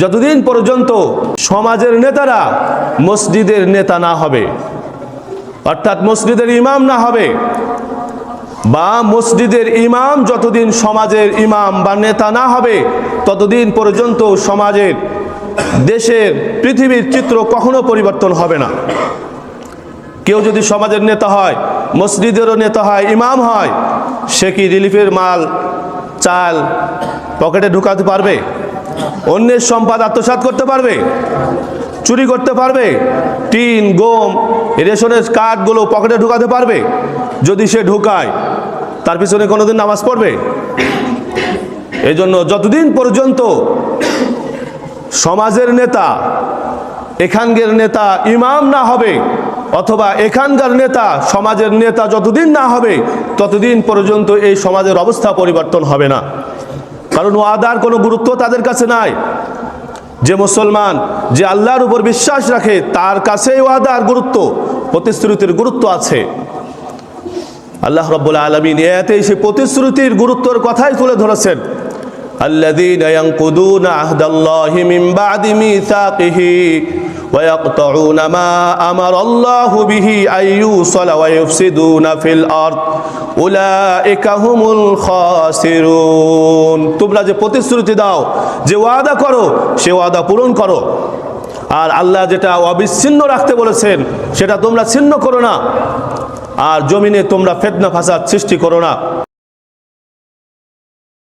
যতদিন পর্যন্ত সমাজের নেতারা মসজিদের নেতা না হবে, অর্থাৎ মসজিদের ইমাম না হবে, বা মসজিদের ইমাম যতদিন সমাজের ইমাম বা নেতা না হবে ততদিন পর্যন্ত সমাজের, দেশের, পৃথিবীর চিত্র কখনো পরিবর্তন হবে না। কেউ যদি সমাজের নেতা হয়, মসজিদেরও নেতা হয়, ইমাম হয়, সে কি রিলিফের মাল, চাল পকেটে ঢুকাতে পারবে? অন্যের সম্পদ আত্মসাৎ করতে পারবে? চুরি করতে পারবে? টিন, গম, রেশনের কার্ডগুলো পকেটে ঢুকাতে পারবে? যদি সে ঢুকায়, তার পিছনে কোনোদিন নামাজ পড়বে? এই জন্য যতদিন পর্যন্ত সমাজের নেতা, এখানকার নেতা ইমাম না হবে, অথবা এখানকার নেতা সমাজের নেতা যতদিন না হবে ততদিন পর্যন্ত এই সমাজের অবস্থা পরিবর্তন হবে না। কারণ ওয়াদার কোনো গুরুত্ব তাদের কাছে নাই। যে মুসলমান, যে আল্লাহর উপর বিশ্বাস রাখে, তার কাছে ওয়াদার গুরুত্ব, প্রতিশ্রুতির গুরুত্ব আছে। আল্লাহ রাব্বুল আলামিন এতে সেই প্রতিশ্রুতির গুরুত্বের কথাই তুলে ধরেছেন। আল্লাযীনা ইয়ানকুদুনা আহদাল্লাহি মিন বা'দি মিসাকিহি ওয়া ইয়াকতাউনা মা আমারাল্লাহু বিহি আইয়ুসালা ওয়া ইউফসিদুনা ফিল আরদ উলাইকা হুমুল খাসিরুন। তোমরা যে প্রতিশ্রুতি দাও, যে ওয়াদা করো, সে ওয়াদা পূরণ করো। আর আল্লাহ যেটা অবিচ্ছিন্ন রাখতে বলেছেন সেটা তোমরা ছিন্ন করো না। আর জমিনে তোমরা ফিতনা ফাসাদ সৃষ্টি করো না।